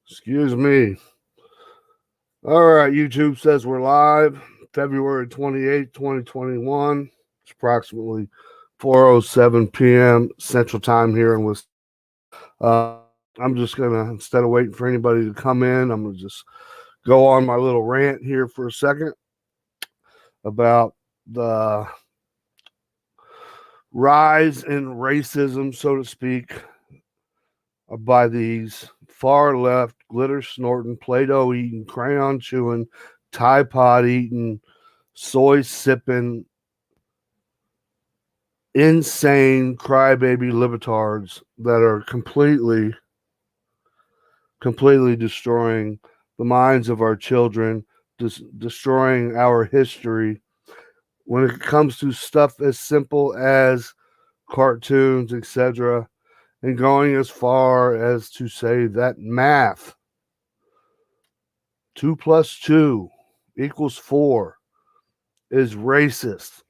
Excuse me. All right, YouTube says we're live. February 28th, 2021. It's approximately 4:07 p.m. Central Time here in Wisconsin. I'm just going to, instead of waiting for anybody to come in, I'm going to just go on my little rant here for a second about the rise in racism, so to speak, by these far left, glitter snorting, Play Doh eating, crayon chewing, Tide Pod eating, soy sipping, insane crybaby libertards that are completely destroying the minds of our children, destroying our history. When it comes to stuff as simple as cartoons, etc., and going as far as to say that math, 2 plus 2 equals 4, is racist.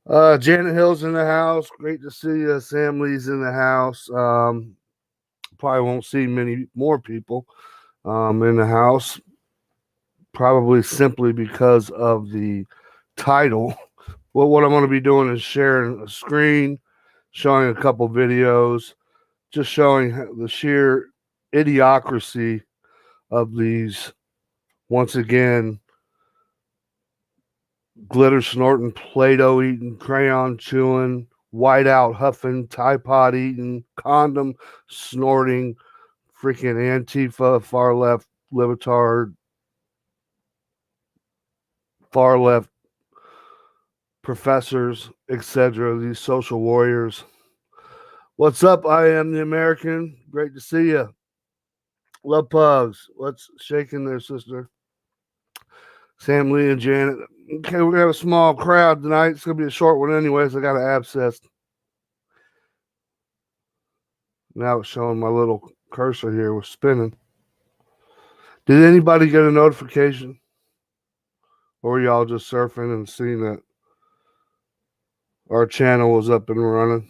Janet Hill's in the house. Great to see you. Sam Lee's in the house. Probably won't see many more people in the house, probably simply because of the title. Well, what I'm going to be doing is sharing a screen, showing a couple videos, just showing the sheer idiocracy of these, once again, glitter snorting, Play Doh eating, crayon chewing, whiteout huffing, Tide Pod eating, condom snorting, freaking Antifa, far left, libertard, far left professors, etc., these social warriors. What's up? I am the American. Great to see you. Love pugs. What's shaking there, sister? Sam Lee and Janet. Okay, we're gonna have a small crowd tonight. It's gonna be a short one, anyways. I got an abscess. Now it's showing my little cursor here was spinning. Did anybody get a notification? Or were y'all just surfing and seeing that our channel was up and running?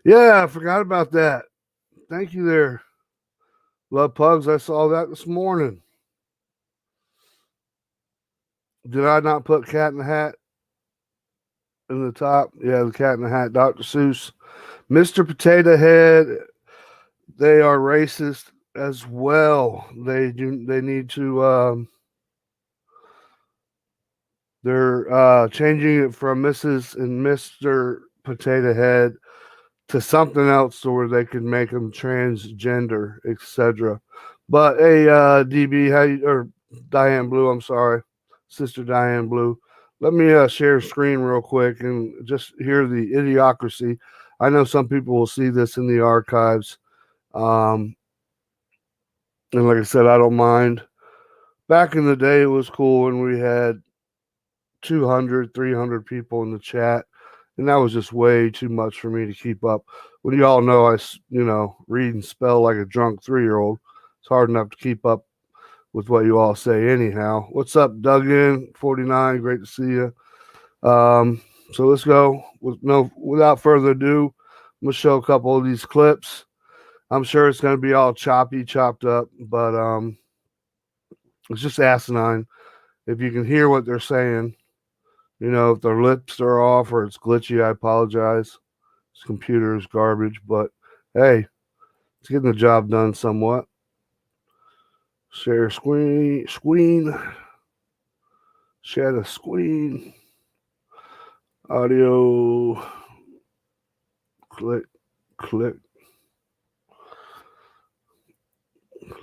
Yeah, I forgot about that. Thank you there. Love pugs. I saw that this morning. Did I not put Cat in the Hat in the top? Yeah, the Cat in the Hat, Dr. Seuss. Mr. Potato Head, they are racist as well. They need to they're changing it from Mrs. and Mr. Potato Head to something else so where they can make them transgender, etc. But hey, DB, or Diane Blue, I'm sorry, Sister Diane Blue. Let me share screen real quick and just hear the idiocracy. I know some people will see this in the archives. Um, and like I said, I don't mind. Back in the day, it was cool when we had 200, 300 people in the chat. And that was just way too much for me to keep up. When you all know read and spell like a drunk 3-year-old, it's hard enough to keep up with what you all say anyhow. What's up, Duggan 49? Great to see you. So let's go. Without further ado, I'm gonna show a couple of these clips. I'm sure it's gonna be all chopped up, but it's just asinine. If you can hear what they're saying, if their lips are off or it's glitchy, I apologize. This computer is garbage, but hey, it's getting the job done somewhat. Share screen, share the screen, audio, click, click,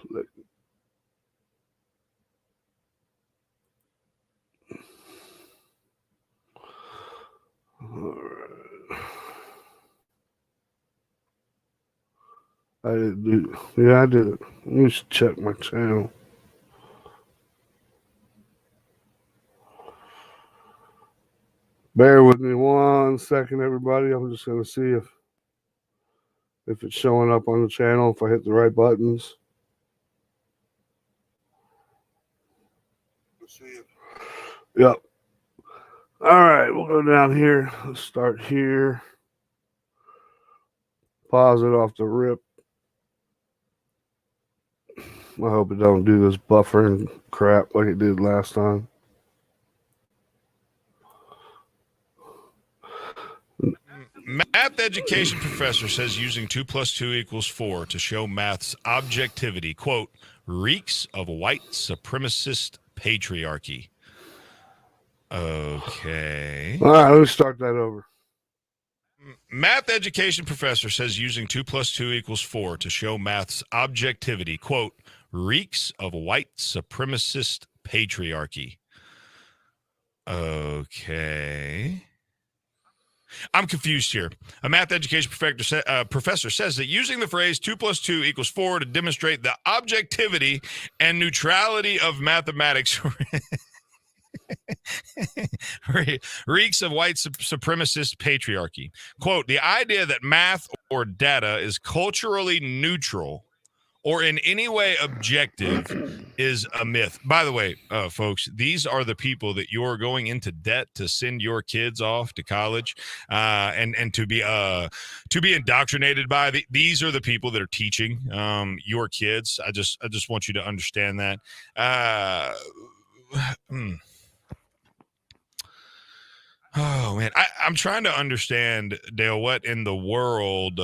click. All right. I didn't do. Yeah, I did it. Let me just check my channel. Bear with me 1 second, everybody. I'm just gonna see if it's showing up on the channel, if I hit the right buttons. Yep. All right, we'll go down here. Let's start here. Pause it off the rip. I hope it don't do this buffering crap like it did last time. Math education professor says using 2 + 2 = 4 to show math's objectivity, quote, reeks of white supremacist patriarchy. Okay. All right, let's start that over. Math education professor says using 2 + 2 = 4 to show math's objectivity, quote, reeks of white supremacist patriarchy. Okay. I'm confused here. A math education professor says that using the phrase 2 + 2 = 4 to demonstrate the objectivity and neutrality of mathematics reeks of white supremacist patriarchy. Quote, the idea that math or data is culturally neutral or in any way objective is a myth. By the way, folks, these are the people that you're going into debt to send your kids off to college and to be indoctrinated by. These are the people that are teaching your kids. I just want you to understand that. Oh man, I'm trying to understand, Dale, what in the world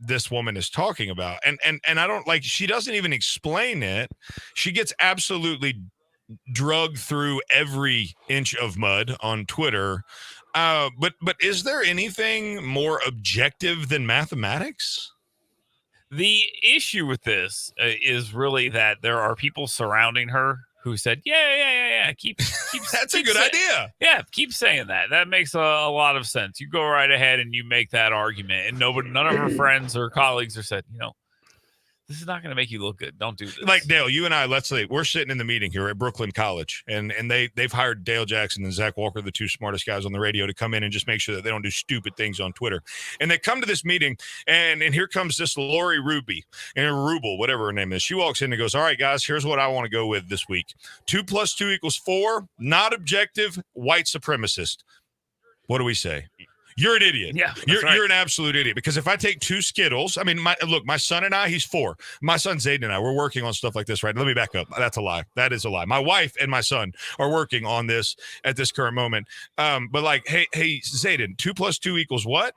this woman is talking about, and I don't like. She doesn't even explain it. She gets absolutely drugged through every inch of mud on Twitter. But is there anything more objective than mathematics? The issue with this is really that there are people surrounding her who said, yeah. Keep That's a good idea. Yeah, keep saying that. That makes a lot of sense. You go right ahead and you make that argument. And none of her friends or colleagues are said, this is not going to make you look good. Don't do this. Like Dale, you and I, let's say we're sitting in the meeting here at Brooklyn College, and they've hired Dale Jackson and Zach Walker, the two smartest guys on the radio, to come in and just make sure that they don't do stupid things on Twitter. And they come to this meeting, and here comes this Lori Ruby, and Rubel, whatever her name is. She walks in and goes, all right, guys, here's what I want to go with this week. 2 + 2 = 4, not objective, white supremacist. What do we say? You're an idiot. Yeah, you're an absolute idiot. Because if I take 2 Skittles, I mean, my son and I, he's 4. My son Zayden and I, we're working on stuff like this, right? Let me back up. That's a lie. That is a lie. My wife and my son are working on this at this current moment. But like, hey, Zayden, 2 + 2 = what?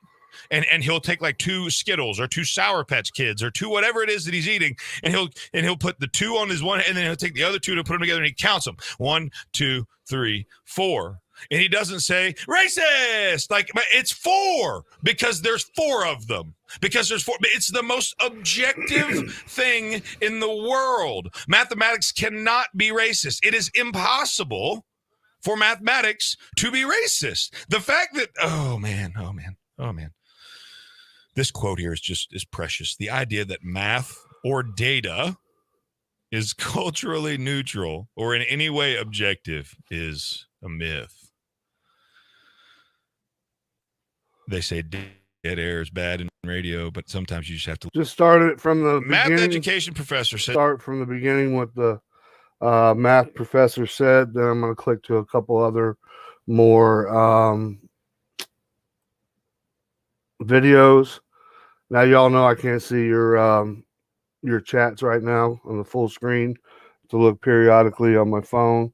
And he'll take like 2 Skittles or 2 Sour Patch Kids or 2 whatever it is that he's eating, and he'll put the 2 on his one, and then he'll take the other 2 to put them together, and he counts them 1, 2, 3, 4. And he doesn't say racist. Like, it's 4 because there's 4 of them. Because there's 4. It's the most objective thing in the world. Mathematics cannot be racist. It is impossible for mathematics to be racist. The fact that, oh man. This quote here is precious. The idea that math or data is culturally neutral or in any way objective is a myth. They say dead air is bad in radio, but sometimes you just have to start it from the math beginning. Education professor said. Start from the beginning what the math professor said. Then I'm going to click to a couple other more videos. Now y'all know I can't see your chats right now on the full screen. To look periodically on my phone.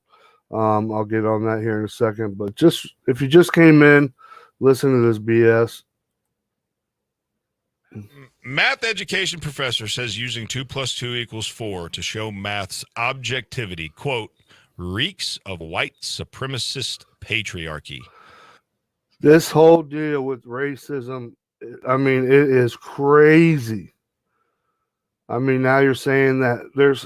I'll get on that here in a second. But just if you just came in. Listen to this BS. Math education professor says using 2 + 2 = 4 to show math's objectivity, quote, reeks of white supremacist patriarchy. This whole deal with racism, I mean, it is crazy. I mean, now you're saying that there's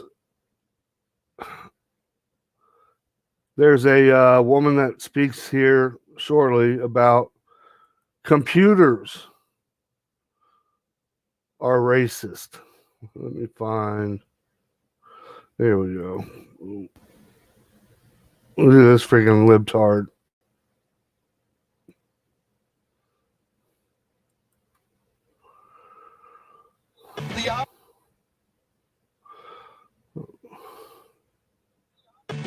a woman that speaks here shortly about computers are racist. Let me find. There we go. Look at this freaking libtard.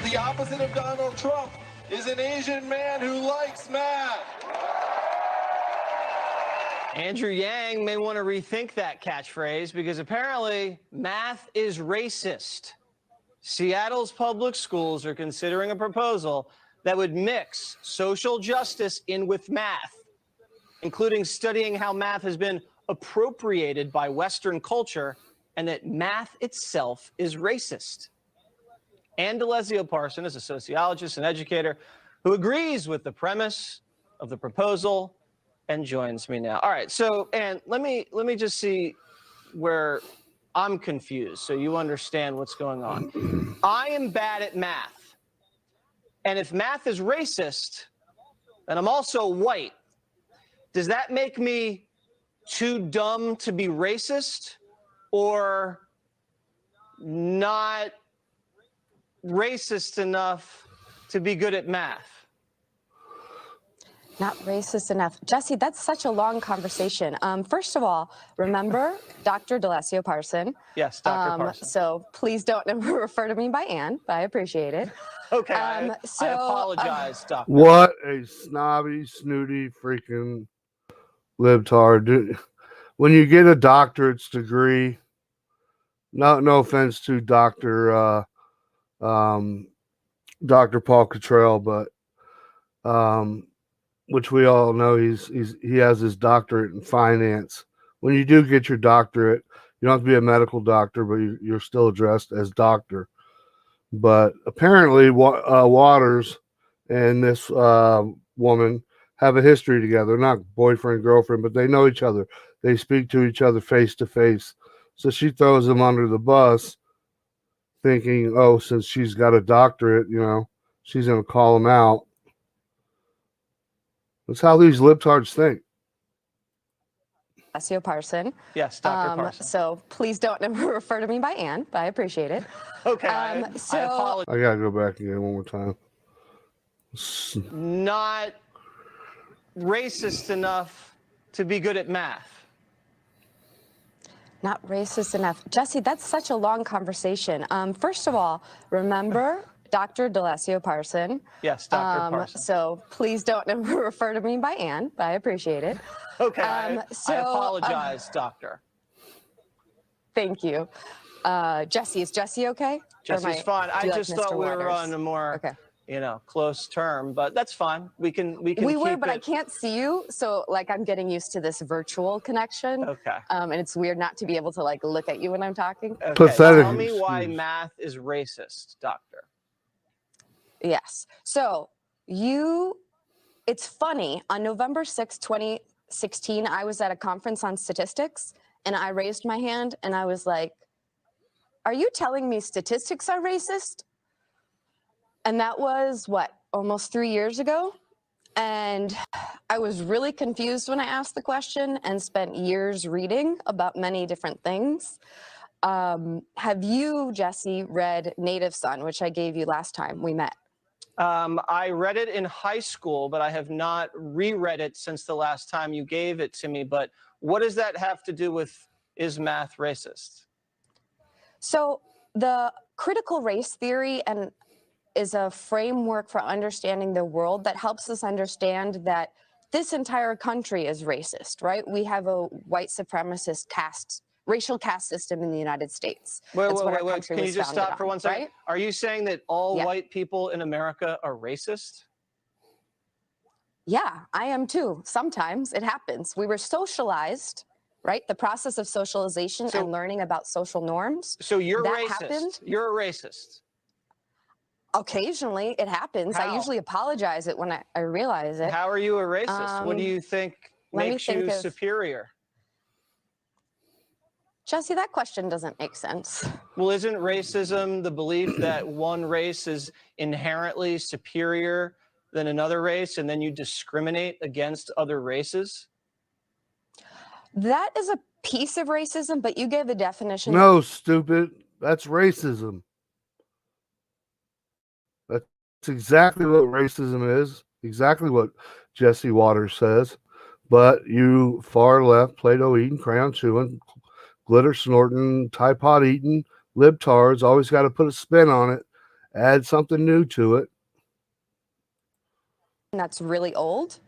The opposite of Donald Trump is an Asian man who likes math. Andrew Yang may want to rethink that catchphrase because apparently math is racist. Seattle's public schools are considering a proposal that would mix social justice in with math, including studying how math has been appropriated by Western culture and that math itself is racist. Ann DeLesio Parson is a sociologist and educator who agrees with the premise of the proposal and joins me now. All right, so Ann, let me just see where I'm confused so you understand what's going on. I am bad at math. And if math is racist, and I'm also white, does that make me too dumb to be racist or not racist enough to be good at math? Not racist enough. Jesse, that's such a long conversation. First of all, remember Dr. DeLesio Parson. Yes, Dr. Parson. So please don't refer to me by Ann, but I appreciate it. Okay, I apologize, Doctor. What a snobby, snooty, freaking libtard. Dude. When you get a doctorate's degree, no offense to Dr. Dr. Paul Cottrell, but which we all know he has his doctorate in finance. When you do get your doctorate, you don't have to be a medical doctor, but you're still addressed as doctor. But apparently, Waters and this woman have a history together, not boyfriend, girlfriend, but they know each other. They speak to each other face to face. So she throws him under the bus thinking, oh, since she's got a doctorate, she's going to call him out. That's how these libtards think. DeLesio Parson. Yes, Dr. Parson. So please don't refer to me by Ann, but I appreciate it. Okay, I apologize. I got to go back again one more time. Not racist enough to be good at math. Not racist enough. Jesse, that's such a long conversation. First of all, remember Dr. DeLesio Parson. Yes, Dr. Parson. So please don't refer to me by Ann, but I appreciate it. Okay, I apologize, Doctor. Thank you. Jesse, is Jesse okay? Jesse's fine. I just thought we were on a more, close term, but that's fine. We were, but I can't see you, so I'm getting used to this virtual connection. Okay. And it's weird not to be able to look at you when I'm talking. Okay. Pathetic. Tell me why math is racist, Doctor. Yes. So it's funny. On November 6, 2016, I was at a conference on statistics, and I raised my hand, and I was like, are you telling me statistics are racist? And that was, almost 3 years ago? And I was really confused when I asked the question and spent years reading about many different things. Have you, Jesse, read Native Son, which I gave you last time we met? I read it in high school, but I have not reread it since the last time you gave it to me. But what does that have to do with is math racist? So the critical race theory is a framework for understanding the world that helps us understand that this entire country is racist, right? We have a white supremacist racial caste system in the United States. Wait. Can you just stop for 1 second? Right? Are you saying that all white people in America are racist? Yeah, I am too. Sometimes it happens. We were socialized, right? The process of socialization and learning about social norms. So you're that racist. Happened. You're a racist. Occasionally it happens. How? I usually apologize it when I realize it. How are you a racist? What do you think makes you superior? Jesse, that question doesn't make sense. Well, isn't racism the belief that one race is inherently superior than another race, and then you discriminate against other races? That is a piece of racism, but you gave a definition. No, stupid. That's racism. That's exactly what racism is. Exactly what Jesse Waters says. But you far left, Play-Doh eating, crayon chewing, glitter snorting, Tide Pod eating libtards always got to put a spin on it add something new to it. That's really old.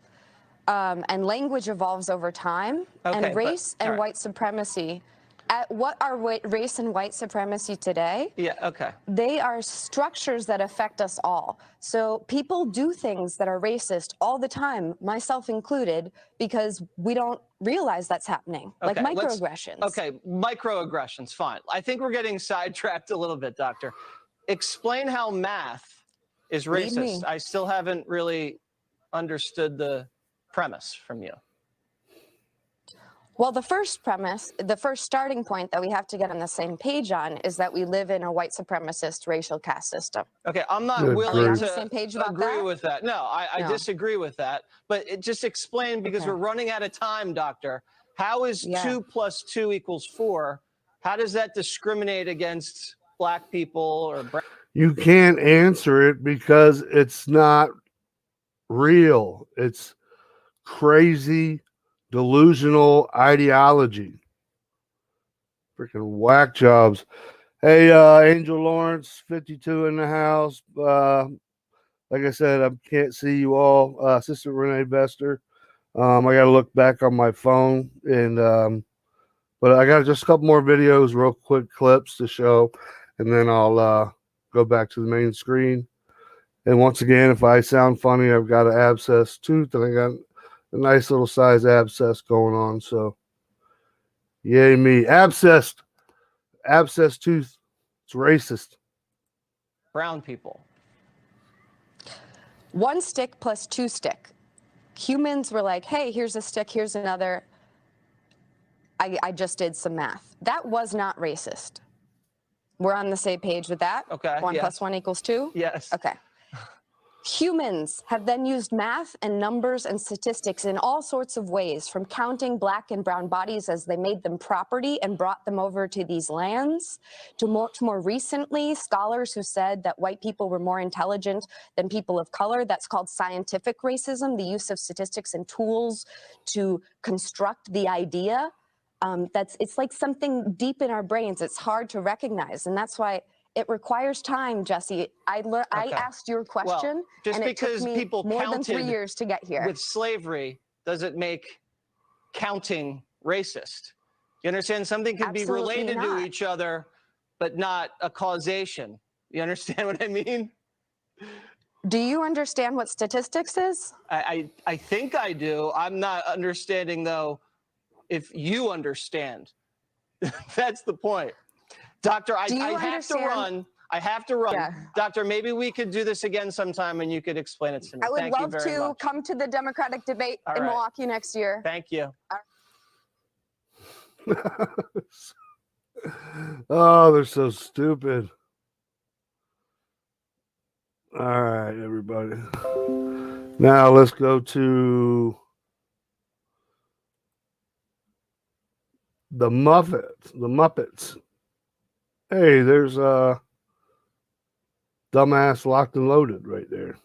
And language evolves over time. Okay, and race all and right. white supremacy. What are race and white supremacy today? Yeah, okay. They are structures that affect us all. So people do things that are racist all the time, myself included, because we don't realize that's happening, like Okay, microaggressions. Okay, microaggressions, fine. I think we're getting sidetracked a little bit, Doctor. Explain how math is Lead me. racist. I still haven't really understood the premise from you. Well, the first premise, the first starting point that we have to get on the same page on is that we live in a white supremacist racial caste system. Okay, I'm not Good willing grief. to On the same page about agree that? with that. No, I No. disagree with that. But just explain, because Okay. we're running out of time, Doctor. How is Yeah. 2 + 2 = 4? How does that discriminate against black people or brown? You can't answer it because it's not real. It's crazy, delusional ideology. Freaking whack jobs. Hey, Angel Lawrence, 52 in the house. Like I said, I can't see you all. Sister Renee Vester. I got to look back on my phone, and but I got just a couple more videos, real quick clips to show, and then I'll go back to the main screen. And once again, if I sound funny, I've got an abscess tooth, and I got a nice little size abscess going on. So, yay me. Abscess tooth. It's racist. Brown people. 1 stick + 2 stick. Humans were like, hey, here's a stick, here's another. I just did some math. That was not racist. We're on the same page with that? Okay, 1 yes. + 1 = 2? Yes. Okay. Humans have then used math and numbers and statistics in all sorts of ways, from counting black and brown bodies as they made them property and brought them over to these lands, to more recently, scholars who said that white people were more intelligent than people of color. That's called scientific racism, the use of statistics and tools to construct the idea. It's like something deep in our brains. It's hard to recognize, and that's why it requires time, Jesse. I asked your question, just and it took because me people more than 3 counted years to get here. with slavery doesn't make counting racist. You understand? Something can be Absolutely related to not. each other, but not a causation. You understand what I mean? Do you understand what statistics is? I think I do. I'm not understanding, though, if you understand. That's the point. Doctor, I have to run. I have to run. Yeah. Doctor, maybe we could do this again sometime and you could explain it to me. I would Thank you love very to much. come to the Democratic debate All in right. Milwaukee next year. Thank you. Oh, they're so stupid. All right, everybody. Now let's go to the Muppets. The Muppets. Hey, there's dumbass locked and loaded right there.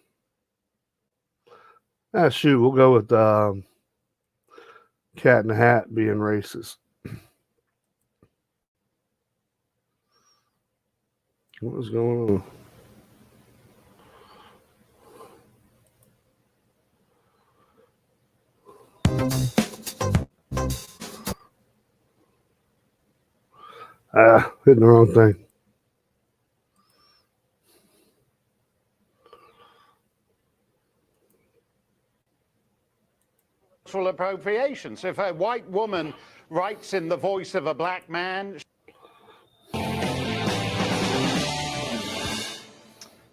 Ah, shoot, we'll go with Cat in the Hat being racist. What is going on? Hitting the wrong thing. Cultural appropriation. So if a white woman writes in the voice of a black man.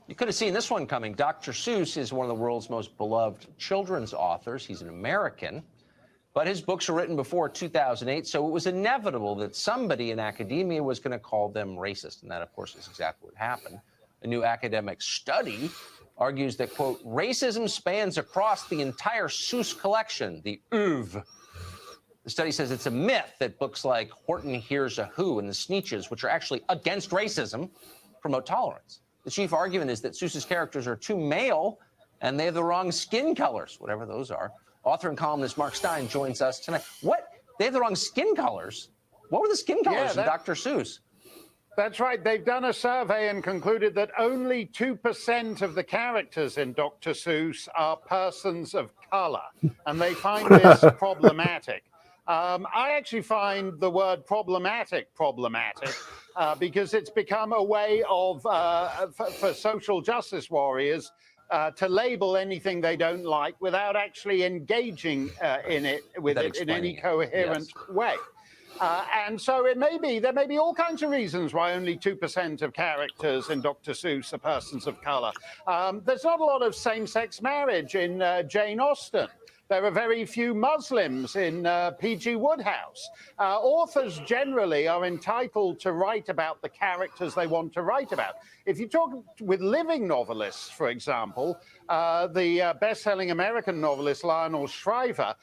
You could have seen this one coming. Dr. Seuss is one of the world's most beloved children's authors. He's an American, but his books were written before 2008, so it was inevitable that somebody in academia was going to call them racist, and that, of course, is exactly what happened. A new academic study argues that, quote, racism spans across the entire Seuss collection, the oeuvre. The study says it's a myth that books like Horton Hears a Who and the Sneetches, which are actually against racism, promote tolerance. The chief argument is that Seuss's characters are too male and they have the wrong skin colors, whatever those are. Author and columnist Mark Stein joins us tonight. What? They have the wrong skin colors? What were the skin colors in Dr. Seuss? That's right. They've done a survey and concluded that only 2% of the characters in Dr. Seuss are persons of color, and they find this problematic. I actually find the word problematic because it's become a way of, for social justice warriors to label anything they don't like without actually engaging in it in any coherent way. And so there may be all kinds of reasons why only 2% of characters in Dr. Seuss are persons of color. There's not a lot of same-sex marriage in Jane Austen. There are very few Muslims in P.G. Wodehouse. Authors generally are entitled to write about the characters they want to write about. If you talk with living novelists, for example, the best-selling American novelist Lionel Shriver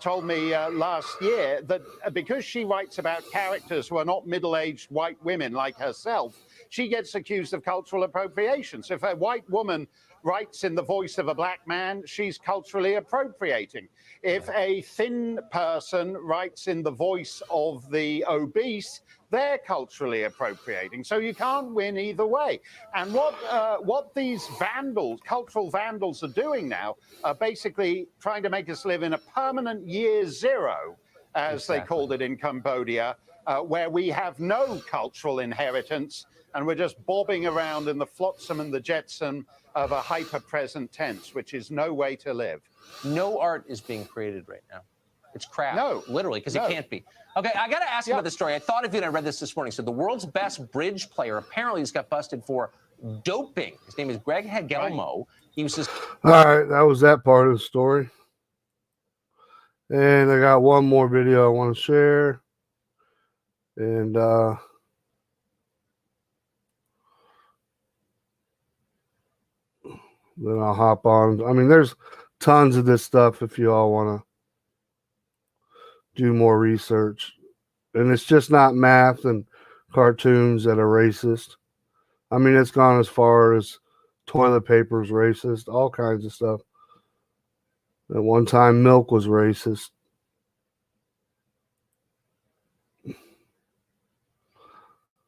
told me last year that because she writes about characters who are not middle-aged white women like herself, she gets accused of cultural appropriation. So if a white woman writes in the voice of a black man, she's culturally appropriating. If a thin person writes in the voice of the obese, they're culturally appropriating. So you can't win either way. And what these vandals, cultural vandals, are doing now are basically trying to make us live in a permanent year zero, as they called it in Cambodia, where we have no cultural inheritance and we're just bobbing around in the flotsam and the jetsam of a hyper-present tense, which is no way to live. No art is being created right now. It's crap. No. Literally, because it can't be. Okay, I got to ask you about this story. I thought of you and I read this morning. So the world's best bridge player apparently just got busted for doping. His name is Greg Hegelmo. He was just... All right, that was that part of the story. And I got one more video I want to share. And then I'll hop on. I mean, there's tons of this stuff if you all want to do more research. And it's just not math and cartoons that are racist. I mean, it's gone as far as toilet paper is racist, all kinds of stuff. At one time, milk was racist.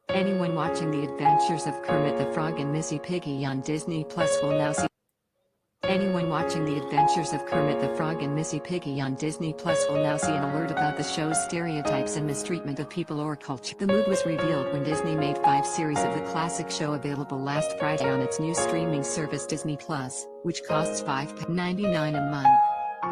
Anyone watching The Adventures of Kermit the Frog and Missy Piggy on Disney Plus will now see. Anyone watching The Adventures of Kermit the Frog and Missy Piggy on Disney Plus will now see an alert about the show's stereotypes and mistreatment of people or culture. The mood was revealed when Disney made 5 series of the classic show available last Friday on its new streaming service Disney Plus, which costs $5.99 a month.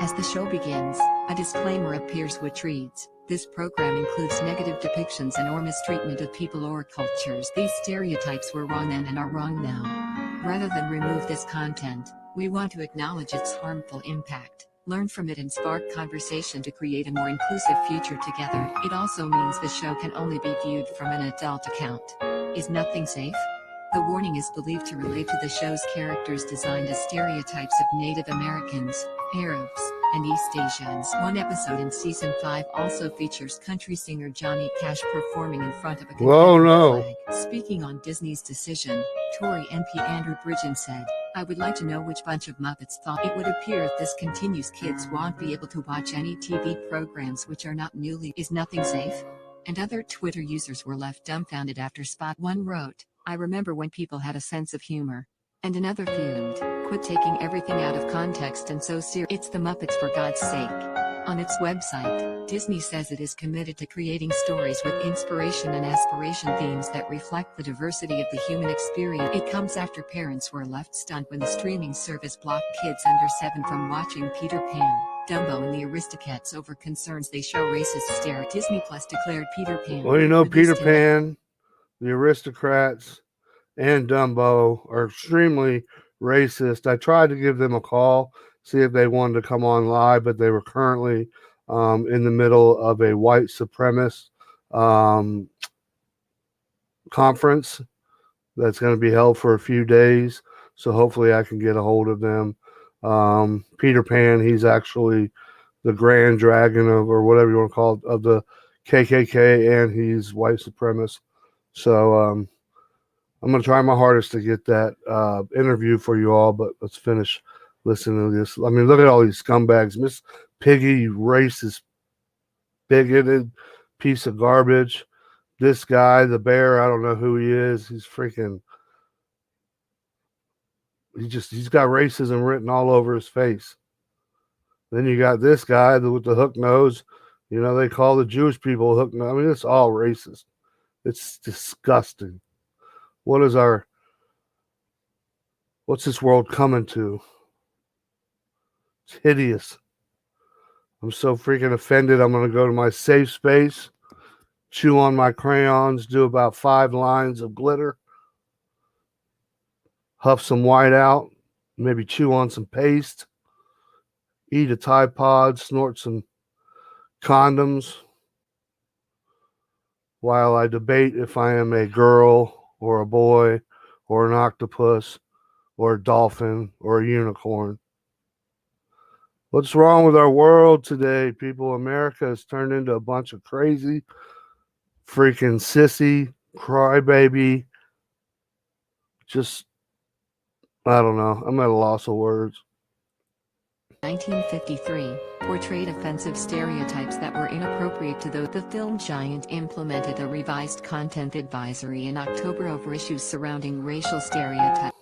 As the show begins, a disclaimer appears which reads, "This program includes negative depictions and or mistreatment of people or cultures. These stereotypes were wrong then and are wrong now. Rather than remove this content, we want to acknowledge its harmful impact, learn from it and spark conversation to create a more inclusive future together. It also means the show can only be viewed from an adult account. Is nothing safe?" The warning is believed to relate to the show's characters designed as stereotypes of Native Americans, Arabs, and East Asians. One episode in season 5 also features country singer Johnny Cash performing in front of a Confederate flag. Speaking on Disney's decision, Tory MP Andrew Bridgen said, "I would like to know which bunch of Muppets thought it would appear if this continues kids won't be able to watch any TV programs which are not newly. Is nothing safe?" And other Twitter users were left dumbfounded after Spot One wrote, "I remember when people had a sense of humor." And another fumed, "Quit taking everything out of context and so serious. It's the Muppets for God's sake." On its website, Disney says it is committed to creating stories with inspiration and aspiration themes that reflect the diversity of the human experience. It comes after parents were left stunned when the streaming service blocked kids under 7 from watching Peter Pan, Dumbo and the Aristocats over concerns they show racist stare. Disney Plus declared Peter Pan. Well, you know, Peter Pan, the Aristocrats, and Dumbo are extremely racist. I tried to give them a call, see if they wanted to come on live, but they were currently in the middle of a white supremacist conference that's going to be held for a few days. So hopefully I can get a hold of them. Peter Pan, he's actually the grand dragon of, or whatever you want to call it, of the KKK, and he's white supremacist. So I'm going to try my hardest to get that interview for you all, but let's finish listening to this. I mean, look at all these scumbags. Miss Piggy, racist, bigoted piece of garbage. This guy, the bear, I don't know who he is. He's freaking. He's got racism written all over his face. Then you got this guy with the hook nose. You know, they call the Jewish people hook nose. I mean, it's all racist. It's disgusting. What's this world coming to? It's hideous. I'm so freaking offended. I'm going to go to my safe space, chew on my crayons, do about 5 lines of glitter, huff some white out, maybe chew on some paste, eat a Tide Pod, snort some condoms while I debate if I am a girl or a boy or an octopus or a dolphin or a unicorn. What's wrong with our world today, people? America has turned into a bunch of crazy, freaking sissy, crybaby. Just, I don't know. I'm at a loss of words. 1953, portrayed offensive stereotypes that were inappropriate to those. The film giant implemented a revised content advisory in October over issues surrounding racial stereotypes.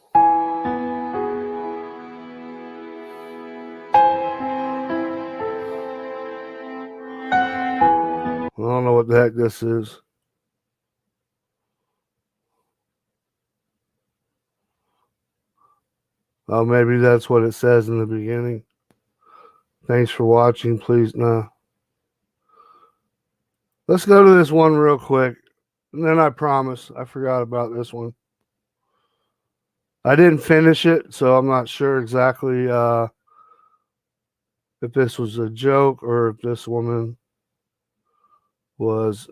I don't know what the heck this is. Oh, maybe that's what it says in the beginning. Thanks for watching. Please, no. Let's go to this one real quick. And then I promise I forgot about this one. I didn't finish it, so I'm not sure exactly if this was a joke or if this woman was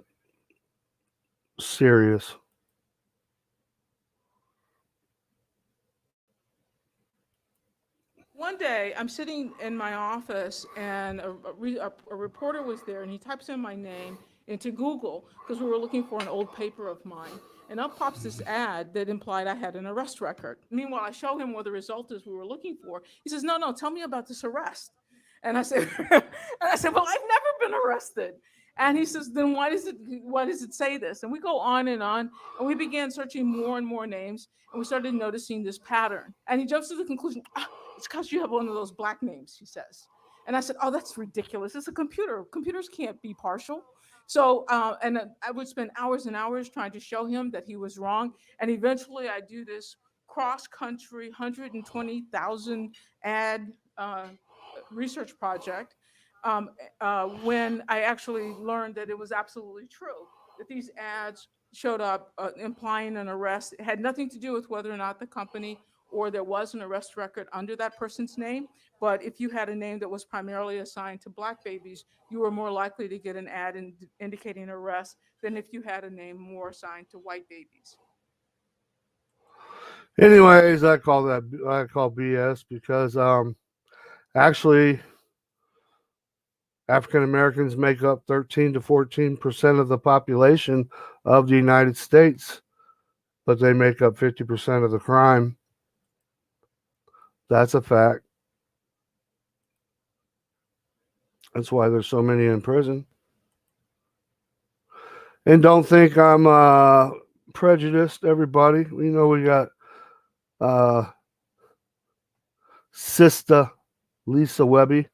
serious. One day, I'm sitting in my office, and a reporter was there, and he types in my name into Google because we were looking for an old paper of mine. And up pops this ad that implied I had an arrest record. Meanwhile, I show him what the result is we were looking for. He says, "No, tell me about this arrest." And I said, "Well, I've never been arrested." And he says, "Then why does it say this?" And we go on, and we began searching more and more names, and we started noticing this pattern. And he jumps to the conclusion, "It's because you have one of those black names," he says. And I said, "Oh, that's ridiculous. It's a computer. Computers can't be partial." So, I would spend hours and hours trying to show him that he was wrong. And eventually I do this cross-country 120,000 ad research project when I actually learned that it was absolutely true, that these ads showed up implying an arrest. It had nothing to do with whether or not the company or there was an arrest record under that person's name. But if you had a name that was primarily assigned to black babies, you were more likely to get an ad indicating arrest than if you had a name more assigned to white babies. Anyways, I call BS because actually African Americans make up 13 to 14% of the population of the United States, but they make up 50% of the crime. That's a fact. That's why there's so many in prison. And don't think I'm prejudiced, everybody. You know, we got Sister Lisa Webby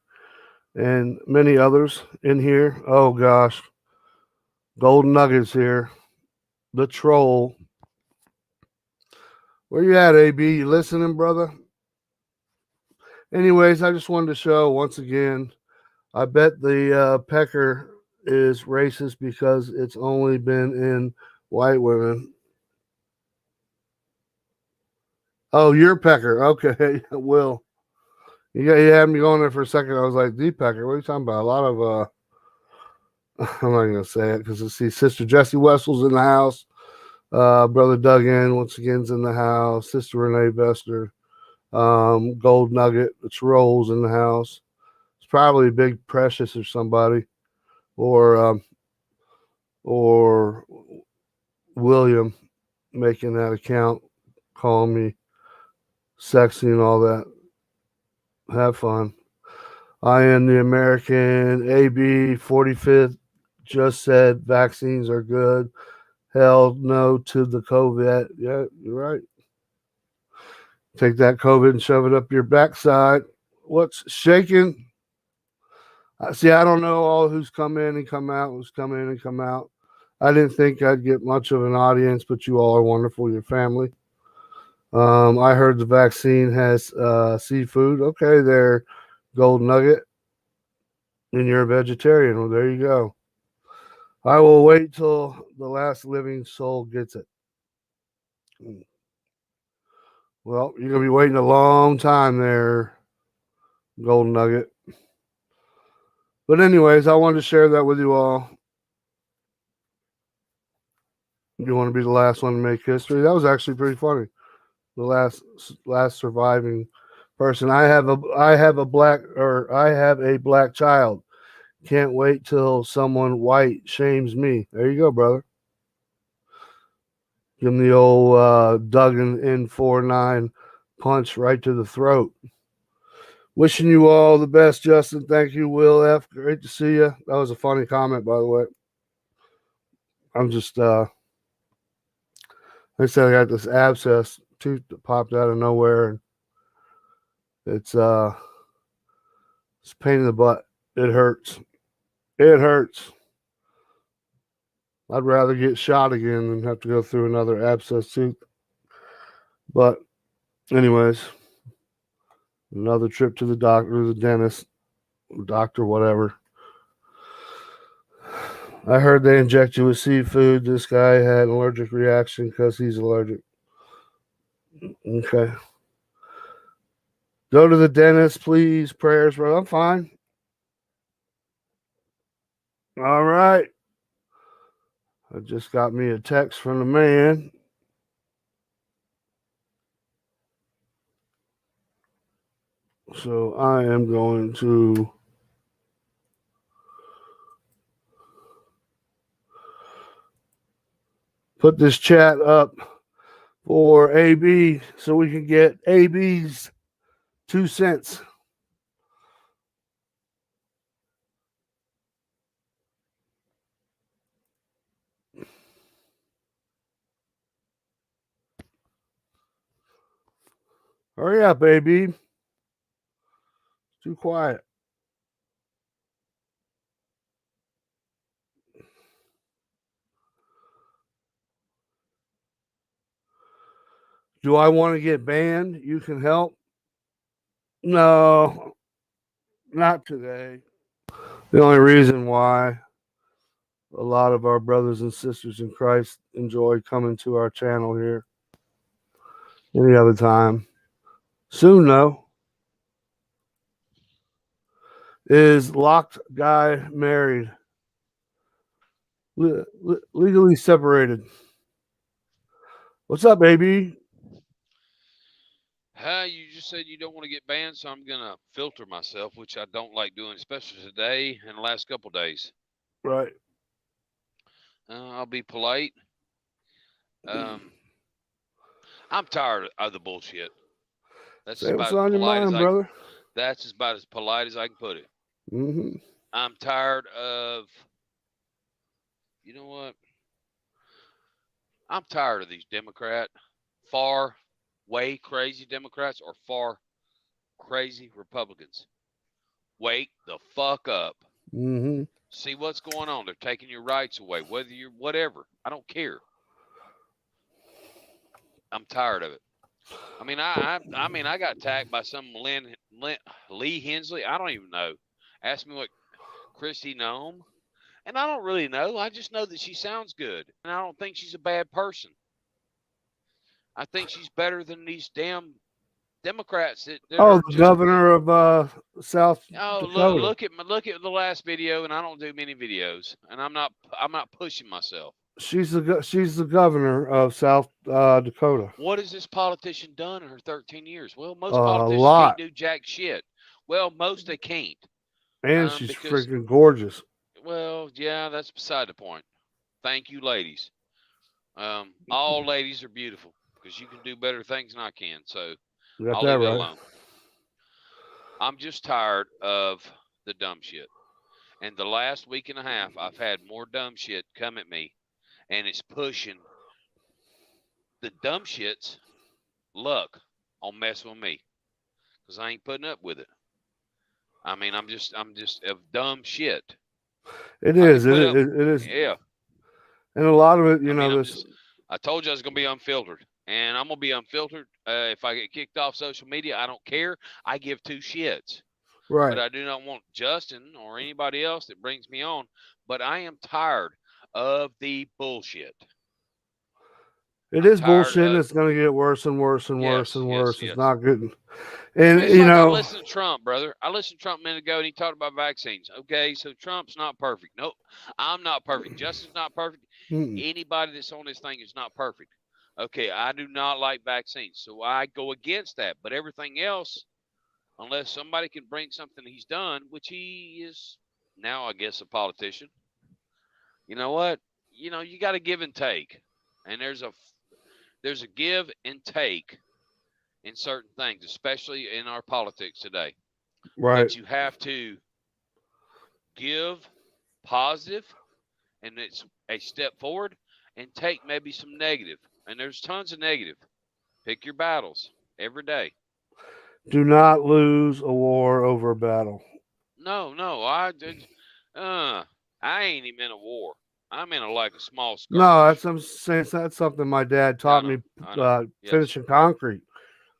and many others in here. Oh gosh. Golden Nuggets here. The troll. Where you at, AB? You listening, brother? Anyways, I just wanted to show once again, I bet the pecker is racist because it's only been in white women. Oh, you're pecker. Okay, Will. You had me going there for a second. I was like, the pecker. What are you talking about? A lot of I'm not gonna say it because I see Sister Jessie Wessel's in the house. Brother Duggan once again's in the house. Sister Renee Bester. Gold Nugget. It's Rolls in the house. It's probably Big Precious or somebody, or William making that account, calling me sexy and all that. Have fun. I am the American AB 45th. Just said vaccines are good. Hell no to the COVID. Yeah, you're right. Take that COVID and shove it up your backside. What's shaking? See, I don't know all who's come in and come out, who's come in and come out. I didn't think I'd get much of an audience, but you all are wonderful, your family. I heard the vaccine has seafood. Okay, there, Gold Nugget. And you're a vegetarian. Well, there you go. I will wait till the last living soul gets it. Well, you're going to be waiting a long time there, Gold Nugget. But anyways, I wanted to share that with you all. You want to be the last one to make history? That was actually pretty funny. The last surviving person. I have a black child. Can't wait till someone white shames me. There you go, brother. Give him the old Duggan N49 punch right to the throat. Wishing you all the best, Justin. Thank you, Will F. Great to see you. That was a funny comment, by the way. I'm just, I said I got this abscess tooth that popped out of nowhere, and it's a pain in the butt. It hurts. It hurts. I'd rather get shot again than have to go through another abscess tooth. But, anyways, another trip to the doctor, the dentist, doctor, whatever. I heard they inject you with seafood. This guy had an allergic reaction because he's allergic. Okay. Go to the dentist, please. Prayers, bro. I'm fine. All right. I just got me a text from the man. So I am going to put this chat up for AB so we can get AB's 2 cents. Hurry up, AB. Too quiet. Do I want to get banned? You can help. No, not today. The only reason why a lot of our brothers and sisters in Christ enjoy coming to our channel here. Any other time. Soon, though. Is locked guy married? Legally separated. What's up, baby? You just said you don't want to get banned, so I'm gonna filter myself, which I don't like doing, especially today and the last couple days. Right. I'll be polite. I'm tired of the bullshit. That's Say what's about on as your polite as mind, brother. That's about as polite as I can put it. Mm-hmm. I'm tired of. You know what? I'm tired of these far way crazy Democrats or far crazy Republicans. Wake the fuck up. Mm-hmm. See what's going on. They're taking your rights away, whether you're whatever. I don't care. I'm tired of it. I mean, I got attacked by some Lee Hensley. I don't even know. Asked me what Christy Nome, and I don't really know. I just know that she sounds good, and I don't think she's a bad person. I think she's better than these damn Democrats that the governor of South Dakota. look at the last video, and I don't do many videos, and I'm not pushing myself. She's the governor of South Dakota. What has this politician done in her 13 years? Well, most politicians lot. can't do jack shit. Well, most they can't. And she's freaking gorgeous. Well, yeah, that's beside the point. Thank you, ladies. All ladies are beautiful because you can do better things than I can. So I'll leave it alone. I'm just tired of the dumb shit. And the last week and a half, I've had more dumb shit come at me. and it's pushing the dumb shits luck on messing with me because I ain't putting up with it. I mean, I'm just of dumb shit. It I is. can put It, up, it is. yeah. And a lot of it, you I mean, know, this. I told you I was gonna be unfiltered, and I'm gonna be unfiltered. If I get kicked off social media, I don't care. I give two shits. Right. But I do not want Justin or anybody else that brings me on. But I am tired of the bullshit. It I'm is tired bullshit. And of it's going to get worse and worse and worse yes, and yes, worse. yes. It's not good. And It's you like I know, listened to Trump, brother. I listened to Trump a minute ago, and he talked about vaccines. Okay, so Trump's not perfect. Nope, I'm not perfect. Justin's not perfect. mm, Anybody that's on this thing is not perfect. Okay, I do not like vaccines, so I go against that. But everything else, unless somebody can bring something he's done, which he is now, I guess, a politician. You know what? You know, you got to give and take, and there's a give and take in certain things, especially in our politics today. right. But you have to give positive, and it's a step forward, and take maybe some negative. And there's tons of negative. Pick your battles every day. Do not lose a war over a battle. No, I did. I ain't even in a war. I'm in like a small No, skirmish. I'm saying that's something my dad Yeah, taught me I know. Yes. finishing concrete.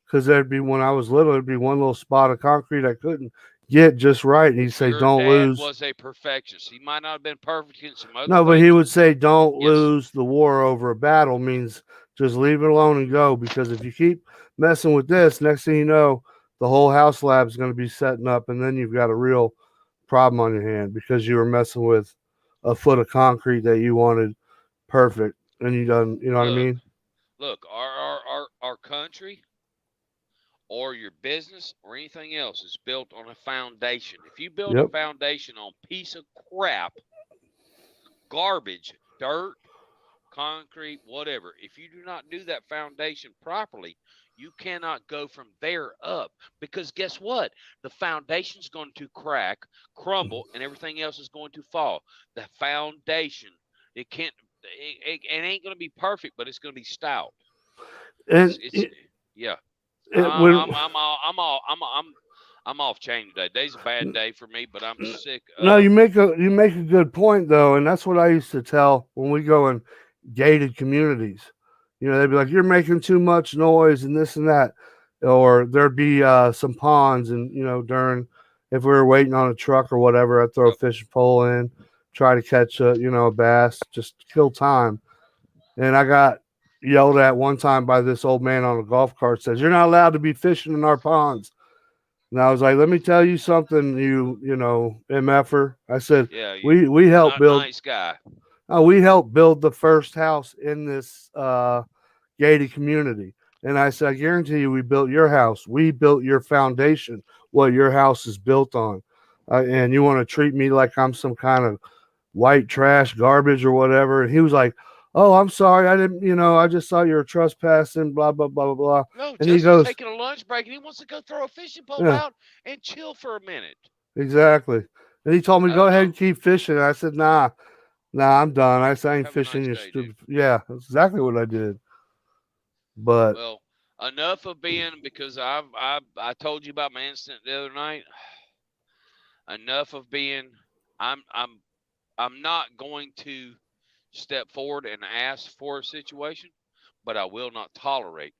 Because there'd be when I was little, there'd be one little spot of concrete I couldn't get just right, and he'd say, Your "Don't dad lose." was a perfectionist. He might not have been perfect in some other No, but things. he would say, "Don't Yes. lose the war over a battle." Means just leave it alone and go. Because if you keep messing with this, next thing you know, the whole house lab is going to be setting up, and then you've got a real problem on your hand because you were messing with a foot of concrete that you wanted perfect, and you done. You know what I mean? Look, our country or your business or anything else is built on a foundation. If you build a Yep. foundation on piece of crap, garbage, dirt, concrete, whatever, if you do not do that foundation properly, you cannot go from there up because guess what? The foundation's going to crack, crumble, and everything else is going to fall. The foundation, it can't, it ain't going to be perfect, but it's going to be stout. And Yeah. when I'm off chain today. Today's a bad day for me, but I'm sick no, of. you make a good point though, and that's what I used to tell when we go in gated communities. You know, they'd be like, "You're making too much noise and this and that," or there'd be some ponds, and you know, during if we were waiting on a truck or whatever, I'd throw a fishing pole in, try to catch a bass, just kill time. And I got yelled at one time by this old man on a golf cart. Says, "You're not allowed to be fishing in our ponds." And I was like, "Let me tell you something, you MFer." I said, Yeah, we you're helped not build. nice guy. We helped build the first house in this gated community, and I said, "I guarantee you, we built your house. We built your foundation, what your house is built on, and you want to treat me like I'm some kind of white trash, garbage, or whatever." And he was like, "Oh, I'm sorry. I didn't. I just thought you were trespassing. Blah blah blah blah blah." No, And he Justin's goes, taking a lunch break and he wants to go throw a fishing pole "Yeah, out and chill for a minute. exactly." And he told me, "Go Oh ahead no. and keep fishing." And I said, Nah, I'm done. I said, "I ain't Have a fishing nice your day, dude. stupid." Yeah, that's exactly what I did. But Well, enough of being because I told you about my incident the other night. Enough of being I'm not going to step forward and ask for a situation, but I will not tolerate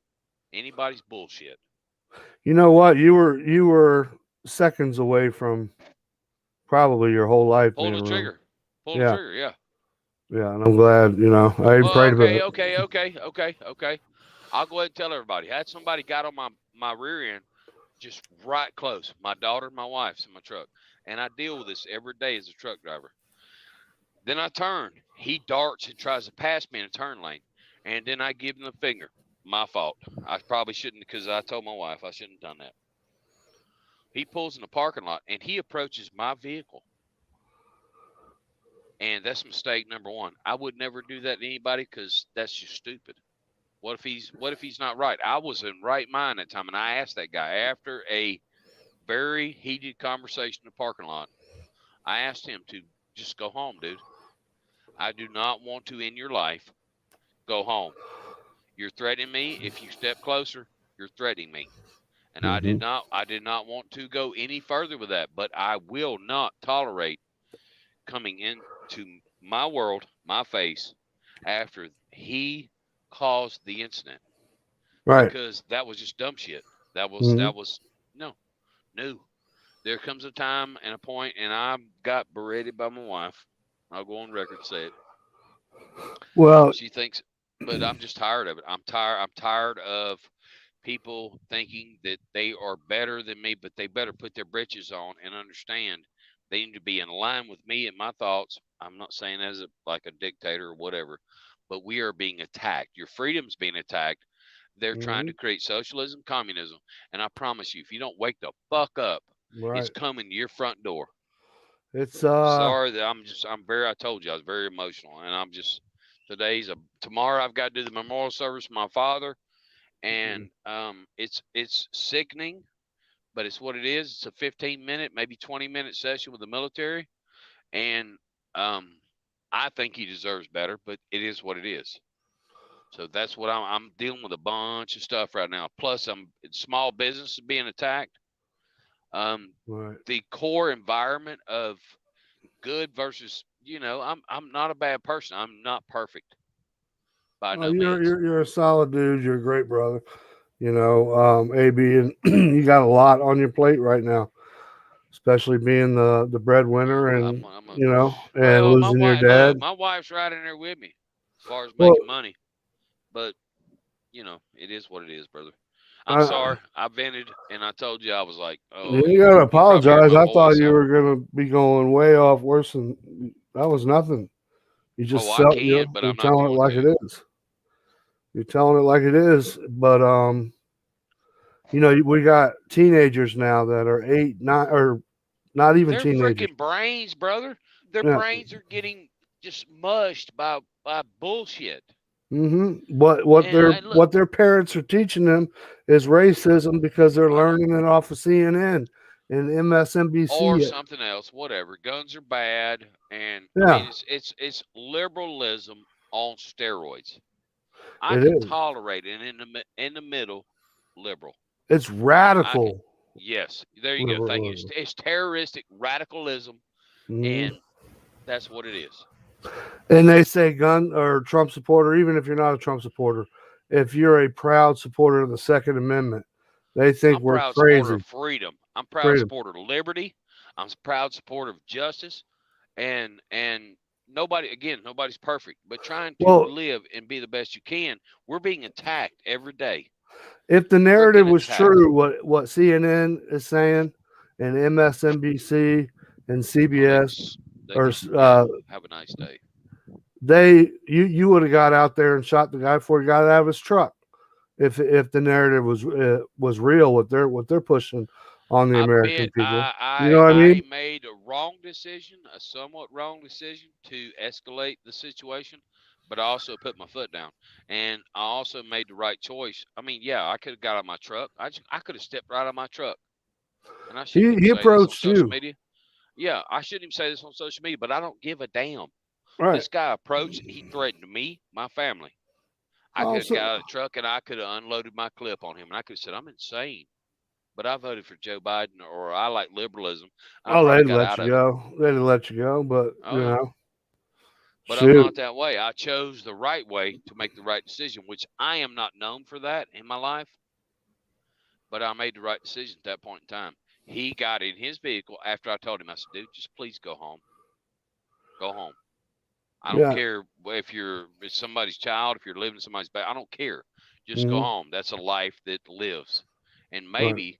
anybody's bullshit. you know what? You were seconds away from probably your whole life Pull being the ruined. trigger. Pull the Yeah, trigger, yeah. yeah, and I'm glad. I even Well, prayed about it. okay. I'll go ahead and tell everybody. I had somebody got on my rear end just right close. My daughter, my wife's in my truck. And I deal with this every day as a truck driver. Then I turn. He darts and tries to pass me in a turn lane. And then I give him the finger. My fault. I probably shouldn't because I told my wife I shouldn't have done that. He pulls in the parking lot and he approaches my vehicle. And that's mistake number one. I would never do that to anybody because that's just stupid. What if he's not right? I was in right mind at the time, and I asked that guy after a very heated conversation in the parking lot. I asked him to just go home, dude. I do not want to in your life. Go home. You're threatening me. If you step closer, you're threatening me. And I did not want to go any further with that, but I will not tolerate coming into my world, my face, after he caused the incident, Right. because that was just dumb shit. That Mm-hmm. was no. There comes a time and a point, and I got berated by my wife. I'll go on record and say it. Well, She thinks, but I'm just tired of it. I'm tired of people thinking that they are better than me, but they better put their britches on and understand they need to be in line with me and my thoughts. I'm not saying as like a dictator or whatever, but we are being attacked. Your freedom's being attacked. They're trying to create socialism, communism, and I promise you, if you don't wake the fuck up, it's right. coming to your front door. It's Sorry that I told you I was very emotional, and I'm just tomorrow I've got to do the memorial service for my father, and it's sickening, but it's what it is. It's a 15-minute, maybe 20-minute session with the military, and I think he deserves better, but it is what it is. So that's what I'm dealing with, a bunch of stuff right now. Plus, small business is being attacked. right. The core environment of good versus, I'm not a bad person. I'm not perfect by Oh, no means. you're a solid dude. You're a great brother. AB, and you got a lot on your plate right now, especially being the breadwinner, and and Well, losing your dad. my wife's right in there with me as far as Well, making money, but it is what it is, brother. I'm I, sorry. I vented and I told you I was like, oh, you gotta you probably hear apologize. my I thought voice. you were gonna be going way off worse than that. Was nothing. You just I can, but you're I'm not telling it going like to. it is. You're telling it like it is. But we got teenagers now that are 8, 9, or not even Their teenagers. freaking brains, brother. Their Yeah. brains are getting just mushed by bullshit. And look, What their parents are teaching them is racism because they're I know, learning it off of CNN and or MSNBC. something else, whatever. Guns are bad, and I Yeah, mean it's liberalism on steroids. I it can is. tolerate it in the middle, liberal. It's I can, radical yes, there you go. Thank you. liberalism. It's terroristic radicalism, Mhm. and that's what it is. And they say gun or Trump supporter, even if you're not a Trump supporter, if you're a proud supporter of the Second Amendment, they think I'm we're proud supporter crazy. of freedom. I'm proud Freedom. supporter of liberty. I'm proud supporter of justice, and nobody's perfect, but trying to Well, live and be the best you can. We're being attacked every day. if the narrative Freaking was attacked. true, what CNN is saying, and MSNBC and Oh, CBS, they or can, yeah. Have a nice day. you would have got out there and shot the guy before he got out of his truck if the narrative was real, what they're pushing on the I American bet people. You know what I I mean? made a wrong decision, a somewhat wrong decision to escalate the situation, but I also put my foot down, and I also made the right choice. I mean, yeah, I could have got out of my truck. I could have stepped right out of my truck, and I shouldn't even He say this on approached social you, media. Yeah, I shouldn't even say this on social media, but I don't give a damn. right? This guy approached. He threatened me, my family. I could have got Also, out of the truck and I could have unloaded my clip on him, and I could have said, "I'm insane." But I voted for Joe Biden, or I like liberalism. I oh, probably they'd got let out you of it. go. They'd let you go, but Oh yeah, but I'm shoot, not that way. I chose the right way to make the right decision, which I am not known for that in my life. But I made the right decision at that point in time. He got in his vehicle after I told him. I said, "Dude, just please go home. Go home. I don't yeah. care if you're somebody's child, if you're living in somebody's back. I don't care. Just go Mhm. home. That's a life that lives, and Right. maybe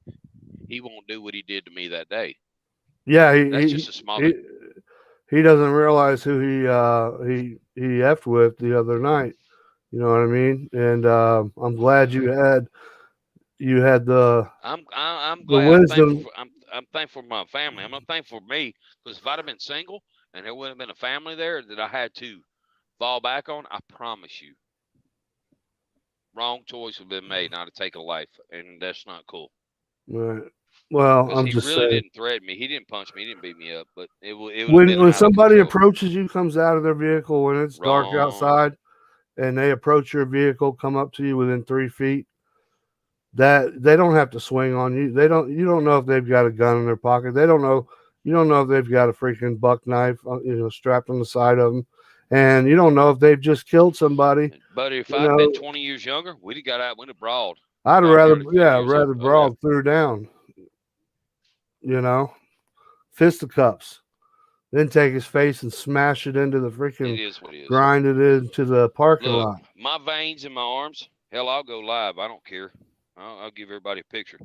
he won't do what he did to me that day. Yeah, That's just a small he thing. he doesn't realize who he effed with the other night. You know what I mean? And I'm glad you had I'm the glad. I'm thankful wisdom. for I'm thankful for my family. I'm not thankful for me, because if I'd have been single and there wouldn't have been a family there that I had to fall back on, I promise you, wrong choice would have been made, and I'd have taken a life, and that's not cool. Right. Well, Because I'm he just really saying. didn't threaten me. He didn't punch me. He didn't beat me up. But it would have When been out of somebody control. approaches you, comes out of their vehicle when it's dark Wrong. outside, and they approach your vehicle, come up to you within 3 feet, that they don't have to swing on you. They don't. You don't know if they've got a gun in their pocket. They don't know. You don't know if they've got a freaking buck knife, strapped on the side of them, and you don't know if they've just killed somebody. Buddy, if You I'd been know, 20 years younger, we'd have got out, we'd have brawled. I'd About rather, 30, 40 years rather old. Oh, brawl through down. Fisticuffs. Then take his face and smash it into the It freaking, is what it is. grind it into the parking Look, lot. my veins in my arms, hell, I'll go live. I don't care. I'll give everybody a picture.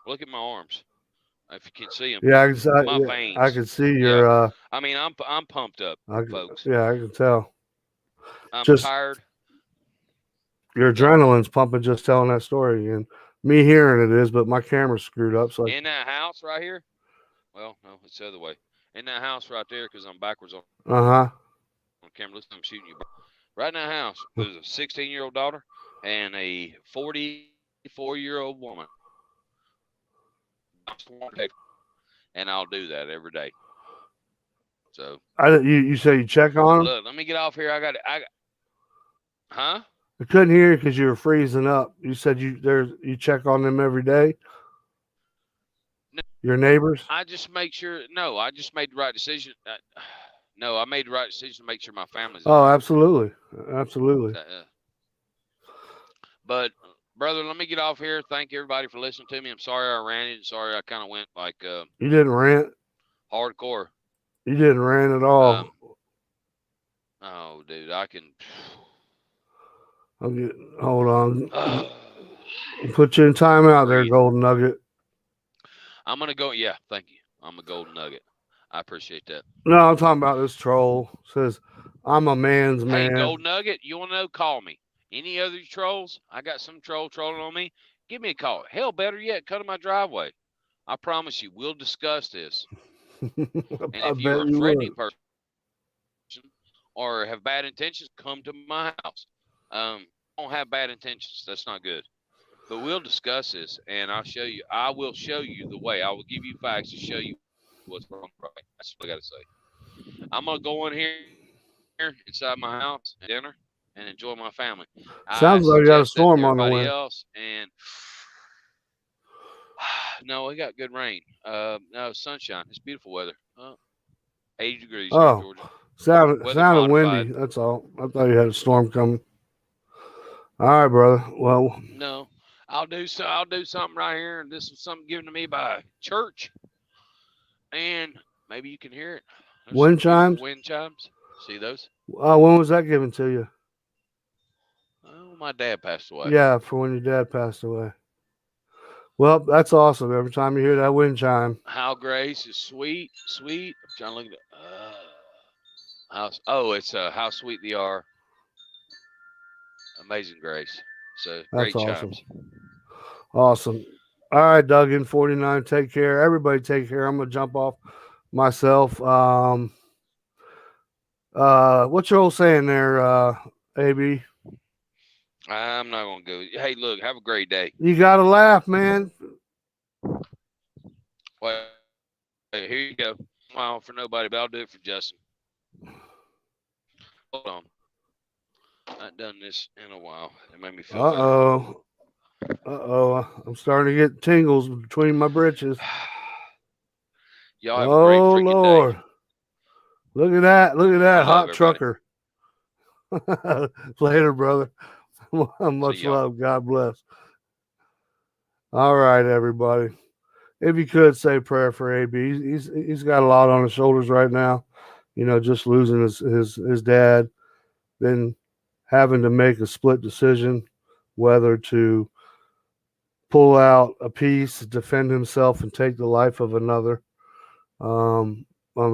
Look at my arms. If you can see them. Yeah, My veins. I can see your. I mean, I'm pumped up, folks. Yeah, I can tell. I'm Just tired. your adrenaline's pumping just telling that story, and me hearing it is, but my camera's screwed up. So In that house right here. Well, no, it's the other way. In that house right there, because I'm backwards on uh-huh. camera. Listen, I'm shooting you. Right in that house, there's a 16-year-old daughter and a 44-year-old woman. And I'll do that every day. So You say you check on them? look, let me get off here. Huh? I couldn't hear you because you were freezing up. You said you check on them every day. Your neighbors? I just make sure. No, I just made the right decision. No, I made the right decision to make sure my family's. Oh, absolutely, absolutely. But brother, let me get off here. Thank everybody for listening to me. I'm sorry I ranted. And sorry I kind of went like. You didn't rant. Hardcore. You didn't rant at all. Oh, dude, I can. Hold on. Put you in timeout there, Golden Nugget. I'm gonna go. Yeah, thank you. I'm a Golden Nugget. I appreciate that. No, I'm talking about this troll. Says, I'm a man's man. Hey, Gold Nugget, you want to know? Call me. Any other trolls? I got some troll trolling on me. Give me a call. Hell, better yet, cut in my driveway. I promise you, we'll discuss this. And if you're a threatening person or have bad intentions, come to my house. Don't have bad intentions. That's not good. But we'll discuss this, and I'll show you. I will show you the way. I will give you facts to show you what's wrong. Right. That's what I got to say. I'm gonna go in here inside my house and dinner and enjoy my family. Sounds like you got a storm on the way. Else, and no, we got good rain. No sunshine. It's beautiful weather. 80 degrees here in Georgia. Sounded windy. That's all. I thought you had a storm coming. All right, brother. Well, no, I'll do something right here, and this is something given to me by church, and maybe you can hear it. There's wind chimes. Wind chimes. See those? When was that given to you? Oh, my dad passed away. Yeah, for when your dad passed away. Well, that's awesome. Every time you hear that wind chime. How grace is sweet, sweet. I'm trying to look at it's how sweet they are. Amazing grace. So That's great awesome. chimes. Awesome. All right, Duggan, 49. Take care. Everybody take care. I'm gonna jump off myself. What's your old saying there, AB? I'm not gonna go. Hey, look, have a great day. You gotta laugh, man. Well, hey, here you go. Smile for nobody, but I'll do it for Justin. Hold on. I've done this in a while. It made me feel I'm starting to get tingles between my britches. Y'all have a great freaking Lord. day. Look at that. Look at that hot everybody. trucker. Later, brother. Much love. God bless. All right, everybody. If you could say a prayer for AB, he's got a lot on his shoulders right now. Just losing his dad, then having to make a split decision whether to pull out a piece, defend himself, and take the life of another. I'm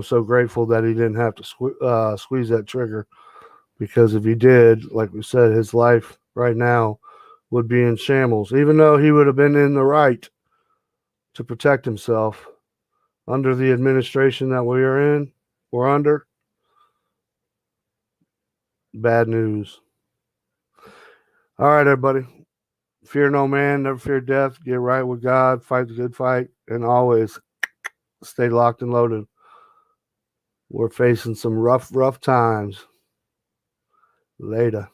so grateful that he didn't have to squeeze that trigger, because if he did, like we said, his life right now would be in shambles, even though he would have been in the right to protect himself under the administration that we're under. Bad news. All right, everybody. fear no man, never fear death, get right with God, fight the good fight, and always stay locked and loaded. We're facing some rough times. Later.